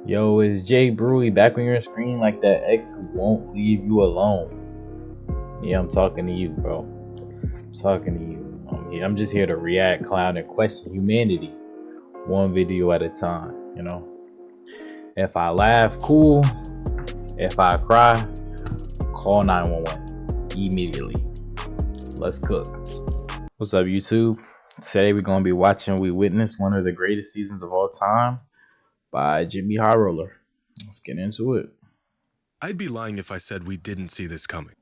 Yo, it's Jbrewy back on your screen like that ex who won't leave you alone. Yeah, I'm talking to you, bro. I'm talking to you. I'm just here to react, clown, and question humanity, one video at a time. If I laugh, cool. If I cry, call 911 immediately. Let's cook. What's up, YouTube? Today we're gonna be watching We Witnessed one of the greatest seasons of all time by Jimmy High Roller. Let's get into it. I'd be lying if I said we didn't see this coming.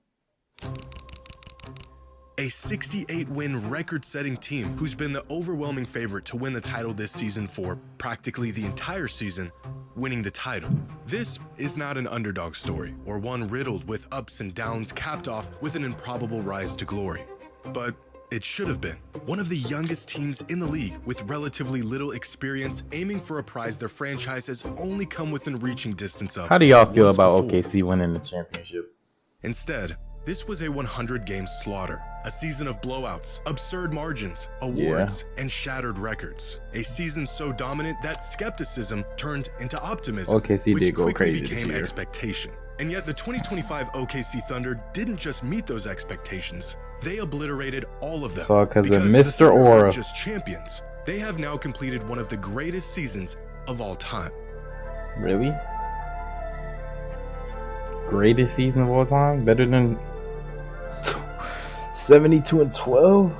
A 68-win record-setting team who's been the overwhelming favorite to win the title this season for practically the entire season, winning the title. This is not an underdog story or one riddled with ups and downs capped off with an improbable rise to glory. But it should have been. One of the youngest teams in the league with relatively little experience aiming for a prize their franchise has only come within reaching distance of. How do y'all feel about OKC winning the championship? Instead, this was a 100-game slaughter, a season of blowouts, absurd margins, awards, and shattered records. A season so dominant that skepticism turned into optimism, OKC which did go quickly crazy became this year. expectation. And yet the 2025 OKC Thunder didn't just meet those expectations, they obliterated all of them. So because of the Mr. Thunder Aura. aren't just champions, they have now completed one of the greatest seasons of all time. Really? Greatest season of all time? Better than 72-12?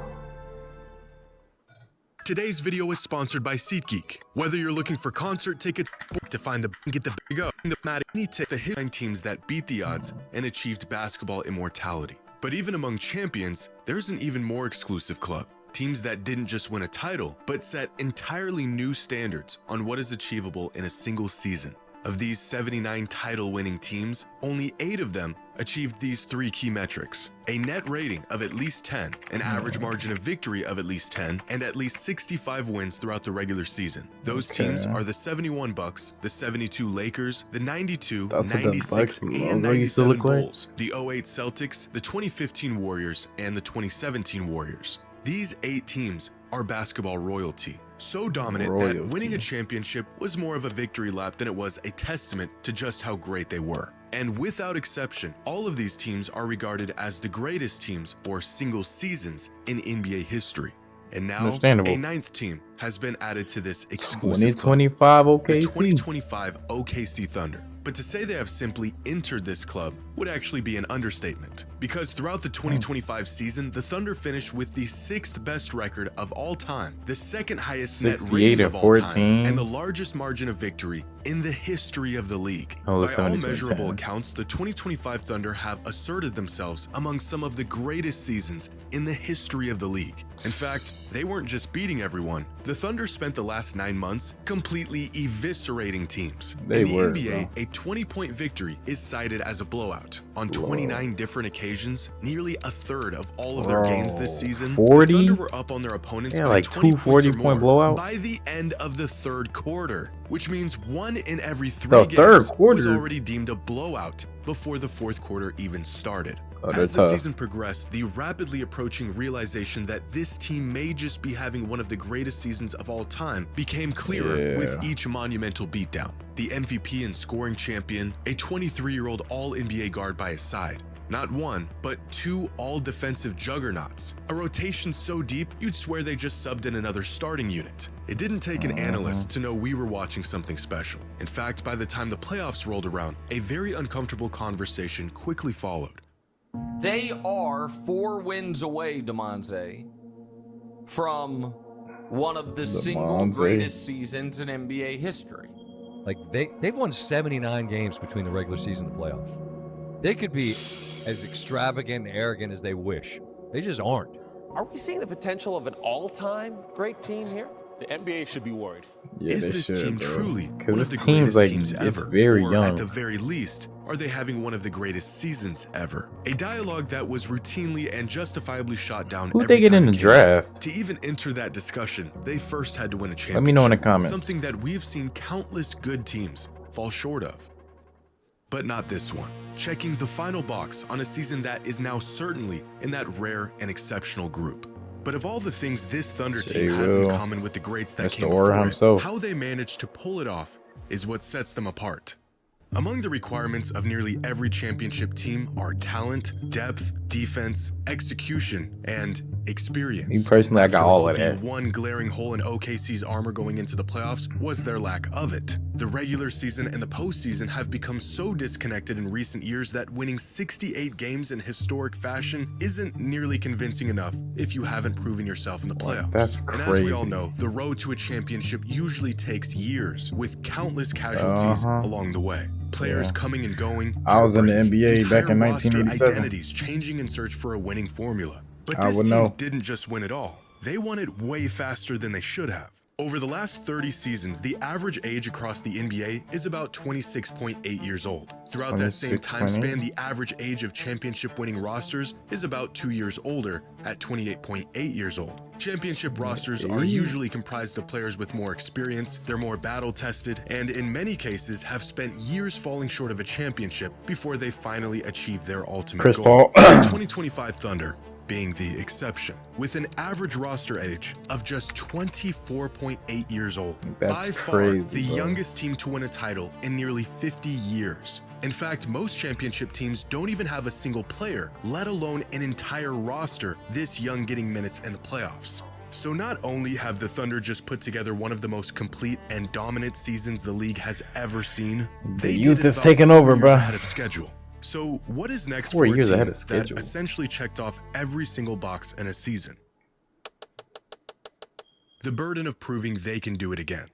Today's video is sponsored by SeatGeek. Whether you're looking for concert tickets to find the get the big go, the hit teams that beat the odds and achieved basketball immortality. But even among champions, there's an even more exclusive club. Teams that didn't just win a title, but set entirely new standards on what is achievable in a single season. Of these 79 title-winning teams, only 8 of them achieved these 3 key metrics: a net rating of at least 10, an average margin of victory of at least 10, and at least 65 wins throughout the regular season. Those teams are the 71 Bucks, the 72 Lakers, the 92, 96, and 97 Bulls, the 08 Celtics, the 2015 Warriors, and the 2017 Warriors. These 8 teams are basketball royalty. So dominant that winning a championship was more of a victory lap than it was a testament to just how great they were. And without exception, all of these teams are regarded as the greatest teams or single seasons in NBA history. And now, a 9th team has been added to this exclusive 2025 OKC. The 2025 OKC Thunder. But to say they have simply entered this club would actually be an understatement, because throughout the 2025 season, the Thunder finished with the 6th best record of all time, the 2nd highest net rating of all time, and the largest margin of victory in the history of the league. By all measurable accounts, the 2025 Thunder have asserted themselves among some of the greatest seasons in the history of the league. In fact, they weren't just beating everyone. The Thunder spent the last 9 months completely eviscerating teams. In the NBA, a 20-point victory is cited as a blowout. On 29 different occasions, nearly a third of all of their games this season, 40? the Thunder were up on their opponents by like 20 2 points or 40-point more blowouts by the end of the 3rd quarter, which means 1 in every 3 games was already deemed a blowout before the 4th quarter even started. As the season progressed, the rapidly approaching realization that this team may just be having one of the greatest seasons of all time became clearer with each monumental beatdown. The MVP and scoring champion, a 23-year-old All-NBA guard by his side, not 1, but 2 all-defensive juggernauts. A rotation so deep, you'd swear they just subbed in another starting unit. It didn't take an analyst to know we were watching something special. In fact, by the time the playoffs rolled around, a very uncomfortable conversation quickly followed. They are 4 wins away, Demonze, from one of the single greatest seasons in NBA history. Like they've won 79 games between the regular season and the playoffs. They could be as extravagant and arrogant as they wish. They just aren't. Are we seeing the potential of an all-time great team here? The NBA should be worried. Is this team truly one of the greatest teams ever? Or at the very least, are they having one of the greatest seasons ever? A dialogue that was routinely and justifiably shot down every they get in the draft. To even enter that discussion, they first had to win a championship. Let me know in the comments. Something that we've seen countless good teams fall short of. But not this one. Checking the final box on a season that is now certainly in that rare and exceptional group. But of all the things this Thunder team has in common with the greats that came before it, how they managed to pull it off is what sets them apart. Among the requirements of nearly every championship team are talent, depth, defense, execution, and experience. Me personally, I got all of that. The one glaring hole in OKC's armor going into the playoffs was their lack of it. The regular season and the postseason have become so disconnected in recent years that winning 68 games in historic fashion isn't nearly convincing enough if you haven't proven yourself in the playoffs. That's crazy. And as we all know, the road to a championship usually takes years, with countless casualties along the way. Players coming and going. I was in the NBA back in 1987. Identities changing in search for a winning formula. But this team didn't just win it all. They won it way faster than they should have. Over the last 30 seasons, the average age across the NBA is about 26.8 years old. Throughout that same time span, the average age of championship-winning rosters is about 2 years older at 28.8 years old. Championship rosters are usually comprised of players with more experience, they're more battle-tested, and in many cases have spent years falling short of a championship before they finally achieve their ultimate goal. The 2025 Thunder being the exception, with an average roster age of just 24.8 years old. By far, the youngest team to win a title in nearly 50 years. In fact, most championship teams don't even have a single player, let alone an entire roster this young getting minutes in the playoffs. So not only have the Thunder just put together one of the most complete and dominant seasons the league has ever seen, the youth is taking over, bro. Ahead of schedule. So what is next for a team that essentially checked off every single box in a season? The burden of proving they can do it again.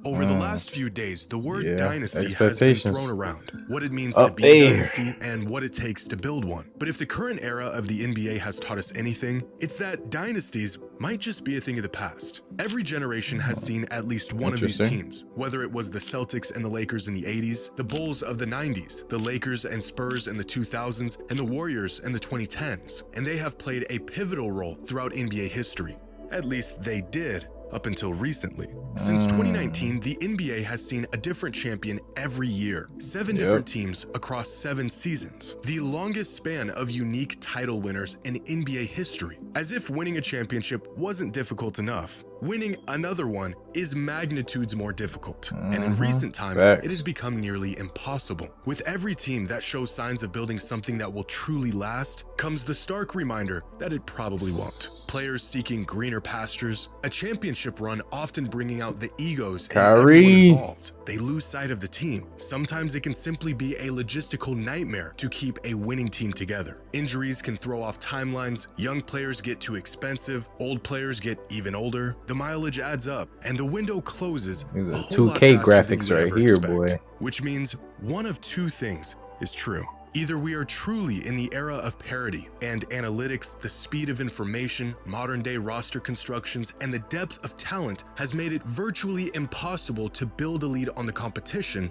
Over the last few days, the word dynasty has been thrown around. What it means to be a dynasty and what it takes to build one. But if the current era of the NBA has taught us anything, it's that dynasties might just be a thing of the past. Every generation has seen at least one of these teams, whether it was the Celtics and the Lakers in the 80s, the Bulls of the 90s, the Lakers and Spurs in the 2000s, and the Warriors in the 2010s. And they have played a pivotal role throughout NBA history. At least they did, up until recently. Since 2019, the NBA has seen a different champion every year. 7 different teams across 7 seasons. The longest span of unique title winners in NBA history. As if winning a championship wasn't difficult enough, winning another one is magnitudes more difficult. And in recent times, it has become nearly impossible. With every team that shows signs of building something that will truly last, comes the stark reminder that it probably won't. Players seeking greener pastures, a championship run often bringing out the egos in everyone involved. They lose sight of the team. Sometimes it can simply be a logistical nightmare to keep a winning team together. Injuries can throw off timelines, young players get too expensive, old players get even older, the mileage adds up, and the window closes a whole 2K lot graphics right here, expect, boy. Which means one of two things is true. Either we are truly in the era of parity and analytics, the speed of information, modern-day roster constructions, and the depth of talent has made it virtually impossible to build a lead on the competition,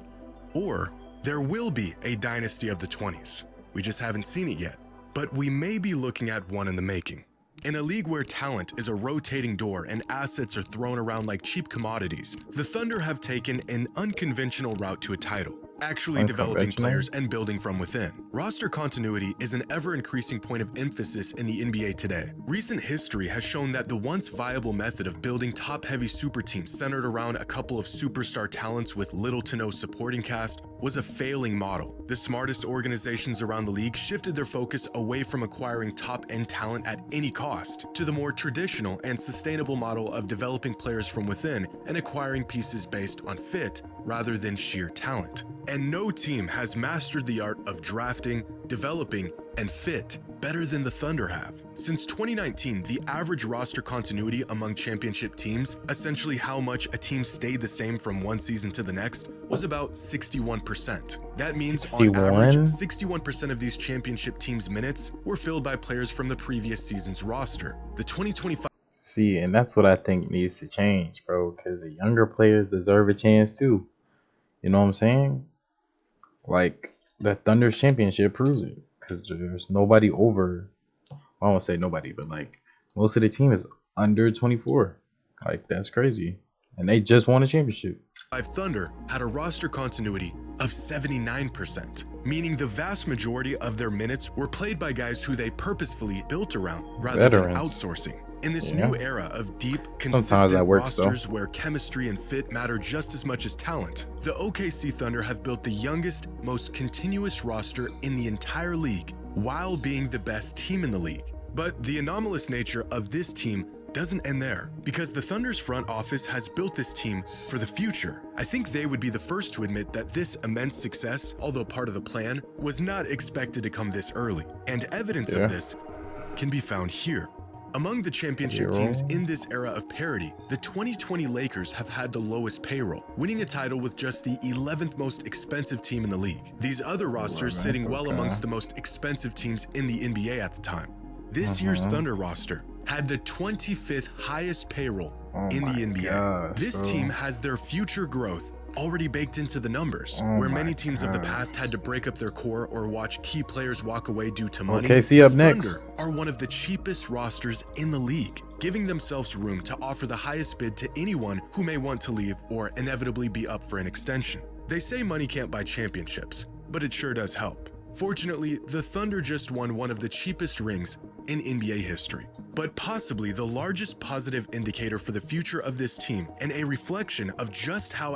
or there will be a dynasty of the 20s. We just haven't seen it yet, but we may be looking at one in the making. In a league where talent is a rotating door and assets are thrown around like cheap commodities, the Thunder have taken an unconventional route to a title. Actually developing players and building from within. Roster continuity is an ever-increasing point of emphasis in the NBA today. Recent history has shown that the once viable method of building top-heavy super teams centered around a couple of superstar talents with little to no supporting cast was a failing model. The smartest organizations around the league shifted their focus away from acquiring top-end talent at any cost to the more traditional and sustainable model of developing players from within and acquiring pieces based on fit rather than sheer talent. And no team has mastered the art of drafting, developing, and fit better than the Thunder have. Since 2019, the average roster continuity among championship teams, essentially how much a team stayed the same from one season to the next, was about 61%. That means on average, 61% of these championship teams' minutes were filled by players from the previous season's roster. The 2025 See, and that's what I think needs to change, bro, because the younger players deserve a chance too. You know what I'm saying? Like, the Thunder's championship proves it. Because there's nobody over, I won't say nobody, but like, most of the team is under 24. Like, that's crazy. And they just won a championship. Thunder had a roster continuity of 79%, meaning the vast majority of their minutes were played by guys who they purposefully built around rather than outsourcing. In this Yeah. new era of deep, Sometimes consistent that works, though. rosters where chemistry and fit matter just as much as talent, the OKC Thunder have built the youngest, most continuous roster in the entire league, while being the best team in the league. But the anomalous nature of this team doesn't end there, because the Thunder's front office has built this team for the future. I think they would be the first to admit that this immense success, although part of the plan, was not expected to come this early. And evidence of this can be found here. Among the championship teams in this era of parity, the 2020 Lakers have had the lowest payroll, winning a title with just the 11th most expensive team in the league. These other rosters sitting well amongst the most expensive teams in the NBA at the time. This year's Thunder roster had the 25th highest payroll in the NBA. This team has their future growth already baked into the numbers, where many teams of the past had to break up their core or watch key players walk away due to money. OKC up the next. Thunder are one of the cheapest rosters in the league, giving themselves room to offer the highest bid to anyone who may want to leave or inevitably be up for an extension. They say money can't buy championships, but it sure does help. Fortunately, the Thunder just won one of the cheapest rings in NBA history, but possibly the largest positive indicator for the future of this team and a reflection of just how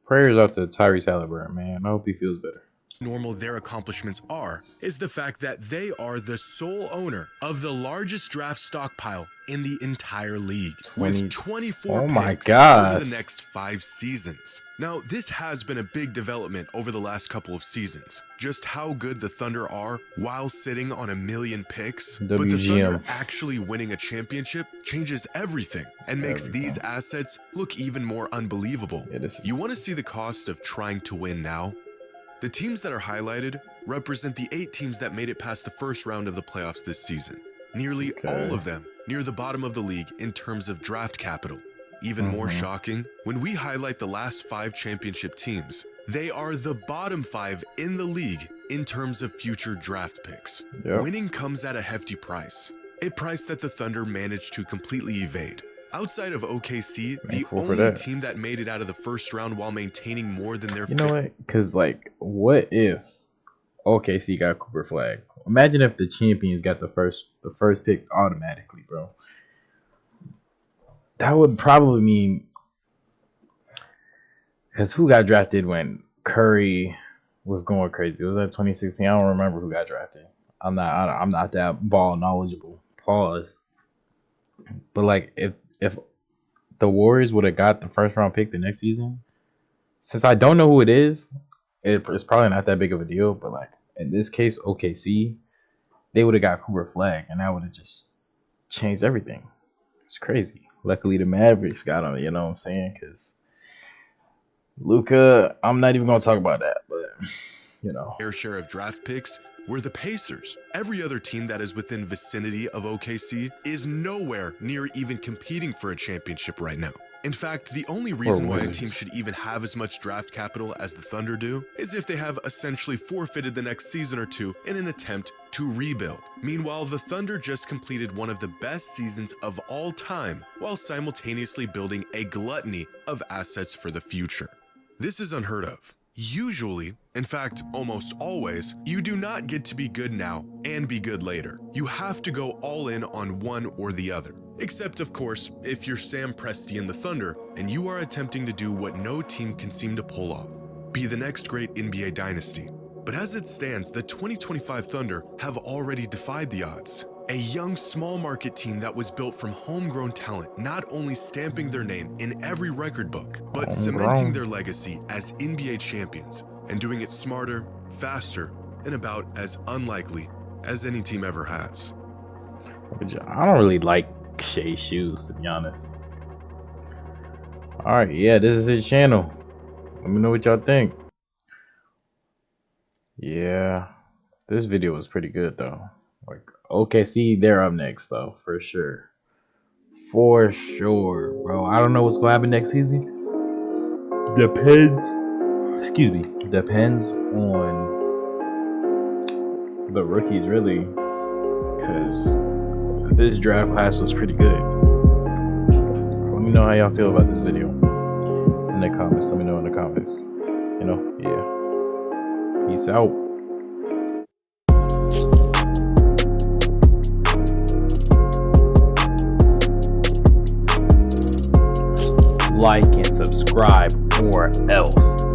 Prayers out to Tyrese Halliburton, man. I hope he feels better. abnormal their accomplishments are, is the fact that they are the sole owner of the largest draft stockpile in the entire league, with 24 picks over the next 5 seasons. Now, this has been a big development over the last couple of seasons. Just how good the Thunder are while sitting on 1 million picks, but the Thunder actually winning a championship changes everything and makes these assets look even more unbelievable. You want to see the cost of trying to win now? The teams that are highlighted represent the 8 teams that made it past the first round of the playoffs this season. Nearly all of them near the bottom of the league in terms of draft capital. Even more shocking, when we highlight the last 5 championship teams, they are the bottom 5 in the league in terms of future draft picks. Winning comes at a hefty price, a price that the Thunder managed to completely evade. Outside of OKC, the only team that made it out of the first round while maintaining more than their You know what? Because, like, what if OKC got Cooper Flag? Imagine if the champions got the first pick automatically, bro. That would probably mean, because who got drafted when Curry was going crazy? Was that 2016? I don't remember who got drafted. I'm not that ball knowledgeable. Pause. But like, if the Warriors would have got the first round pick the next season, since I don't know who it is, it's probably not that big of a deal. But like in this case, OKC, they would have got Cooper Flag, and that would have just changed everything. It's crazy. Luckily, the Mavericks got him. You know what I'm saying? Because Luka, I'm not even gonna talk about that, but you know, fair share of draft picks were the Pacers. Every other team that is within vicinity of OKC is nowhere near even competing for a championship right now. In fact, the only reason why a team should even have as much draft capital as the Thunder do is if they have essentially forfeited the next season or two in an attempt to rebuild. Meanwhile, the Thunder just completed one of the best seasons of all time while simultaneously building a gluttony of assets for the future. This is unheard of. Usually, in fact, almost always, you do not get to be good now and be good later. You have to go all in on one or the other. Except, of course, if you're Sam Presti and the Thunder and you are attempting to do what no team can seem to pull off, be the next great NBA dynasty. But as it stands, the 2025 Thunder have already defied the odds. A young, small market team that was built from homegrown talent, not only stamping their name in every record book, but cementing their legacy as NBA champions and doing it smarter, faster, and about as unlikely as any team ever has. I don't really like Shea shoes, to be honest. Alright, yeah, this is his channel. Let me know what y'all think. Yeah, this video was pretty good though. Like, OKC, they're up next though, for sure. For sure, bro. I don't know what's gonna happen next season. Depends on the rookies, really, because this draft class was pretty good. Let me know how y'all feel about this video in the comments. Let me know in the comments. You know, yeah. Peace out. like and subscribe or else.